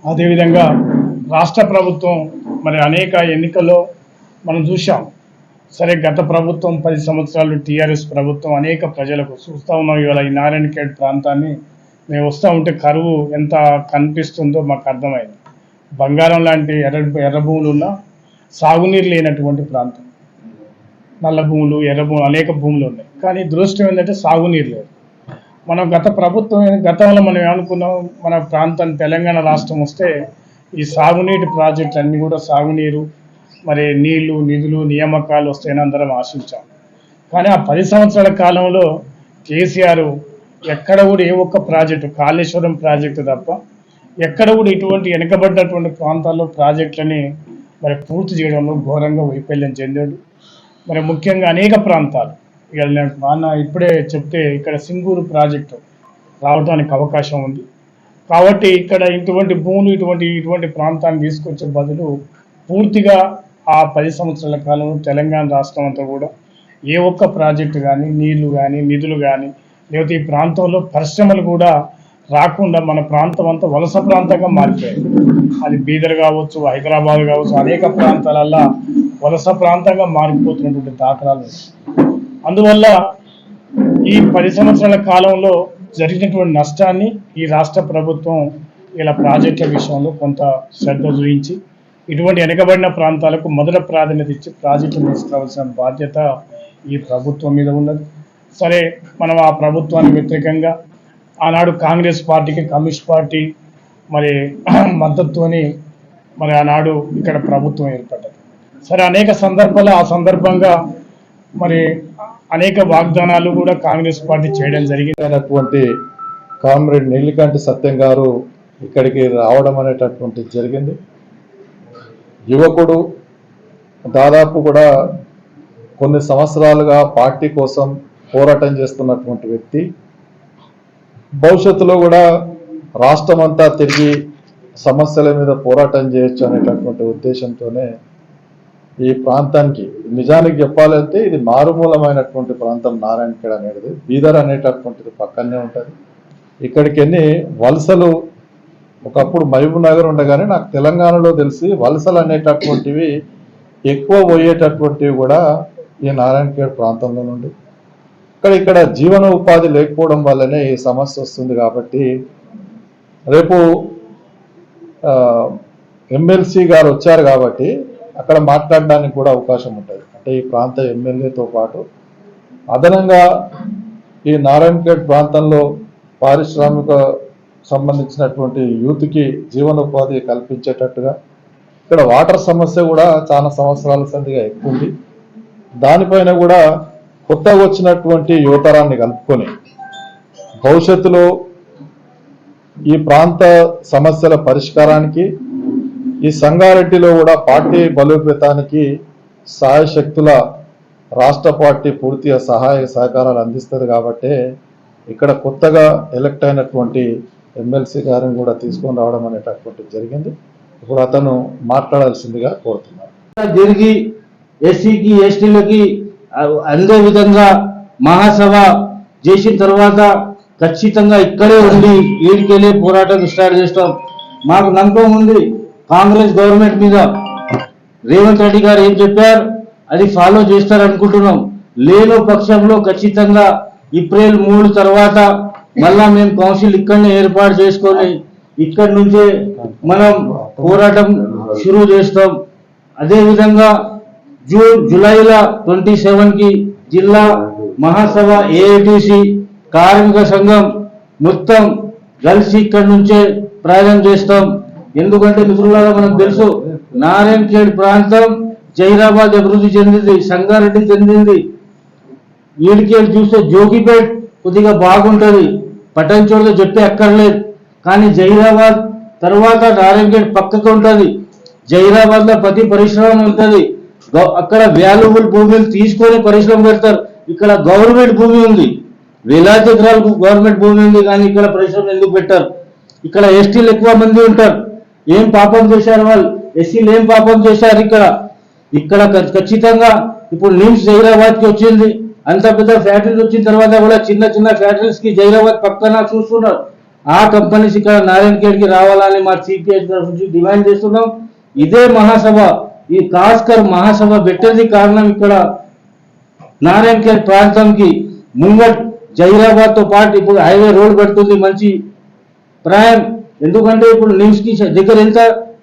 అదేవిధంగా రాష్ట్ర ప్రభుత్వం మరి అనేక ఎన్నికల్లో మనం చూసాం. సరే, గత ప్రభుత్వం 10 సంవత్సరాలు టీఆర్ఎస్ ప్రభుత్వం అనేక ప్రజలకు చూస్తూ ఉన్నాం. ఇవాళ ఈ నారాయణఖేడ్ ప్రాంతాన్ని మేము వస్తూ ఉంటే కరువు ఎంత కనిపిస్తుందో మాకు అర్థమైంది. బంగారం లాంటి ఎర్ర భూములు ఉన్న సాగునీరు లేనటువంటి ప్రాంతం. నల్ల భూములు, ఎర్ర భూములు అనేక భూములు ఉన్నాయి, కానీ దురదృష్టం ఏంటంటే సాగునీరు లేదు. మనం గతంలో మనం ఏమనుకున్నాం, మన ప్రాంతాన్ని తెలంగాణ రాష్ట్రం వస్తే ఈ సాగునీటి ప్రాజెక్టులు అన్నీ కూడా సాగునీరు, మరి నీళ్లు, నిధులు, నియామకాలు వస్తాయని అందరం ఆశించాం. కానీ ఆ 10 సంవత్సరాల కాలంలో కేసీఆర్ ఎక్కడ కూడా ఏ ఒక్క ప్రాజెక్టు, కాళేశ్వరం ప్రాజెక్టు తప్ప ఎక్కడ కూడా ఇటువంటి వెనుకబడ్డటువంటి ప్రాంతాల్లో ప్రాజెక్టులని మరి పూర్తి చేయడంలో ఘోరంగా వైఫల్యం చెందాడు. మరి ముఖ్యంగా అనేక ప్రాంతాలు ఇప్పుడే చెప్తే ఇక్కడ సింగూరు ప్రాజెక్టు రావడానికి అవకాశం ఉంది. కాబట్టి ఇక్కడ ఇటువంటి భూములు ఇటువంటి ప్రాంతాన్ని తీసుకొచ్చే బదులు పూర్తిగా ఆ 10 సంవత్సరాల కాలంలో తెలంగాణ రాష్ట్రం అంతా కూడా ఏ ఒక్క ప్రాజెక్టు కానీ, నీళ్లు కానీ, నిధులు కానీ, లేకపోతే ఈ ప్రాంతంలో పరిశ్రమలు కూడా రాకుండా మన ప్రాంతం అంతా వలస ప్రాంతంగా మారిపోయాయి. అది బీదర్ కావచ్చు, హైదరాబాద్ కావచ్చు, అనేక ప్రాంతాలల్లో వలస ప్రాంతంగా మారిపోతున్నటువంటి దాఖలాలు. అందువల్ల ఈ 10 సంవత్సరాల కాలంలో జరిగినటువంటి నష్టాన్ని ఈ రాష్ట్ర ప్రభుత్వం ఇలా ప్రాజెక్టుల విషయంలో కొంత శ్రద్ధ చూపించి ఇటువంటి వెనుకబడిన ప్రాంతాలకు మొదట ప్రాధాన్యత ఇచ్చి ప్రాజెక్టులు తీసుకురావాల్సిన బాధ్యత ఈ ప్రభుత్వం మీద ఉన్నది. సరే, మనం ఆ ప్రభుత్వానికి వ్యతిరేకంగా ఆనాడు కాంగ్రెస్ పార్టీకి కమ్యూనిస్ట్ పార్టీ మరి మద్దతుతోని మరి ఆనాడు ఇక్కడ ప్రభుత్వం ఏర్పడ్డది. సరే, అనేక సందర్భాలు ఆ సందర్భంగా మరి అనేక వాగ్దానాలు కూడా కాంగ్రెస్ పార్టీ చేయడం జరిగింది. కామ్రేడ్ నీలికంఠ సత్యం గారు ఇక్కడికి రావడం అనేటటువంటి జరిగింది. యువకుడు, దాదాపు కూడా కొన్ని సంవత్సరాలుగా పార్టీ కోసం పోరాటం చేస్తున్నటువంటి వ్యక్తి. భవిష్యత్తులో కూడా రాష్ట్రం అంతా తిరిగి సమస్యల మీద పోరాటం చేయొచ్చు అనేటటువంటి ఉద్దేశంతోనే ఈ ప్రాంతానికి, నిజానికి చెప్పాలంటే ఇది మారుమూలమైనటువంటి ప్రాంతం నారాయణఖేడ్ అనేది. బీదర్ అనేటటువంటిది పక్కనే ఉంటుంది. ఇక్కడికి ఎన్ని వలసలు, ఒకప్పుడు మహబూబ్ నగర్ ఉండగానే నాకు తెలంగాణలో తెలిసి వలసలు అనేటటువంటివి ఎక్కువ పోయేటటువంటివి కూడా ఈ నారాయణఖేడ్ ప్రాంతంలో నుండి. ఇక్కడ జీవన ఉపాధి లేకపోవడం వల్లనే ఈ సమస్య వస్తుంది. కాబట్టి రేపు ఎమ్మెల్సీ గారు వచ్చారు కాబట్టి అక్కడ మాట్లాడడానికి కూడా అవకాశం ఉంటుంది. అంటే ఈ ప్రాంత ఎమ్మెల్యేతో పాటు అదనంగా ఈ నారాయణఖేడ్ ప్రాంతంలో పారిశ్రామిక సంబంధించినటువంటి యూత్కి జీవనోపాధి కల్పించేటట్టుగా, ఇక్కడ వాటర్ సమస్య కూడా చాలా సంవత్సరాల సందిగా ఎక్కువ ఉంది. దానిపైన కూడా కొత్తగా వచ్చినటువంటి యువతరాన్ని కలుపుకొని భవిష్యత్తులో ఈ ప్రాంత సమస్యల పరిష్కారానికి, ఈ సంగారెడ్డిలో కూడా పార్టీ బలోపేతానికి సాయశక్తుల రాష్ట్ర పార్టీ పూర్తిగా సహాయ సహకారాలు అందిస్తుంది. కాబట్టి ఇక్కడ కొత్తగా ఎలక్ట్ అయినటువంటి ఎమ్మెల్సీ గారిని కూడా తీసుకొని రావడం అనేటటువంటి జరిగింది. ఇప్పుడు అతను మాట్లాడాల్సిందిగా కోరుతున్నారు. తిరిగి ఎస్సీకి, ఎస్టీలకి అందే విధంగా మహాసభ చేసిన తర్వాత ఖచ్చితంగా ఇక్కడే ఉండి వీడికెళ్ళి పోరాటం స్టార్ట్ చేస్తాం. మాకు నమ్మకం ఉంది కాంగ్రెస్ గవర్నమెంట్ మీద. రేవంత్ రెడ్డి గారు ఏం చెప్పారు అది ఫాలో చేస్తారనుకుంటున్నాం. లేని పక్షంలో ఖచ్చితంగా ఏప్రిల్ 3 తర్వాత మళ్ళా మేము కౌన్సిల్ ఇక్కడనే ఏర్పాటు చేసుకొని ఇక్కడి నుంచే మనం పోరాటం షురూ చేస్తాం. అదేవిధంగా జూలైల 27కి జిల్లా మహాసభ ఏఐటీసీ కార్మిక సంఘం మొత్తం కలిసి ఇక్కడి నుంచే ప్రారంభం చేస్తాం. ఎందుకంటే మిత్రులారా మనకు తెలుసు నారాయణఖేడ్ ప్రాంతం జైరాబాద్ అభివృద్ధి చెందింది, సంగారెడ్డి చెందింది. వీడికెళ్ళి చూస్తే జోగిపేట్ కొద్దిగా బాగుంటుంది, పట్టణచోట చెప్పే అక్కర్లేదు. కానీ జైరాబాద్ తర్వాత నారాయణఖేడ్ పక్కకు ఉంటుంది. జైరాబాద్ లో ప్రతి పరిశ్రమ ఉంటుంది. అక్కడ వాల్యుబుల్ భూమిని తీసుకొని పరిశ్రమ పెడతారు. ఇక్కడ గవర్నమెంట్ భూమి ఉంది, వేలాది ఎకరాలకు గవర్నమెంట్ భూమి ఉంది, కానీ ఇక్కడ పరిశ్రమ ఎందుకు పెట్టారు? ఇక్కడ ఎస్టీలు ఎక్కువ మంది ఉంటారు. ఏం పాపం చేశారు వాళ్ళు? ఎస్సీలు ఏం పాపం చేశారు? ఇక్కడ ఖచ్చితంగా ఇప్పుడు నిమ్స్ జైరాబాద్కి వచ్చింది. అంత పెద్ద ఫ్యాక్టరీలు వచ్చిన తర్వాత కూడా చిన్న చిన్న ఫ్యాక్టరీస్ కి జైరాబాద్ పక్కన చూస్తున్నారు. ఆ కంపెనీస్ ఇక్కడ నారాయణఖేడ్కి రావాలని మా సిపిఐ తరఫు నుంచి డిమాండ్ చేస్తున్నాం. ఇదే మహాసభ, ఈ కాస్కర్ మహాసభ పెట్టేది కారణం ఇక్కడ నారాయణఖేడ్ ప్రాంతంకి ముంగట్ జహీరాబాద్ తో పాటు ఇప్పుడు హైవే రోడ్ పడుతుంది, మంచి ప్రాయం. ఎందుకంటే ఇప్పుడు నిమ్స్ కి దగ్గర ఎంత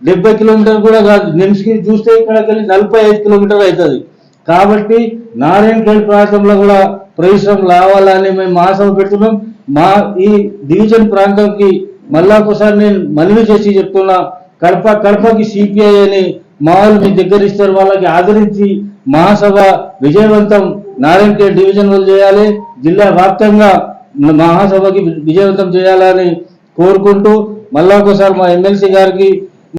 70 కిలోమీటర్ కూడా కాదు, నిమ్స్ కి చూస్తే ఇక్కడికి వెళ్ళి 45 కిలోమీటర్ అవుతుంది. కాబట్టి నారాయణఖేడ్ ప్రాంతంలో కూడా పరిశ్రమలు రావాలని మేము మహాసభ పెడుతున్నాం. మా ఈ డివిజన్ ప్రాంతంకి మళ్ళా ఒకసారి నేను మనవి చేసి చెప్తున్నా, కడపకి సిపిఐ అని మా వాళ్ళు మీ దగ్గర ఇస్తారు, వాళ్ళకి ఆదరించి మహాసభ విజయవంతం నారాయణఖేడ్ డివిజన్ వాళ్ళు చేయాలి, జిల్లా వ్యాప్తంగా మహాసభకి విజయవంతం చేయాలని కోరుకుంటూ మళ్ళా ఒకసారి మా ఎమ్మెల్సీ గారికి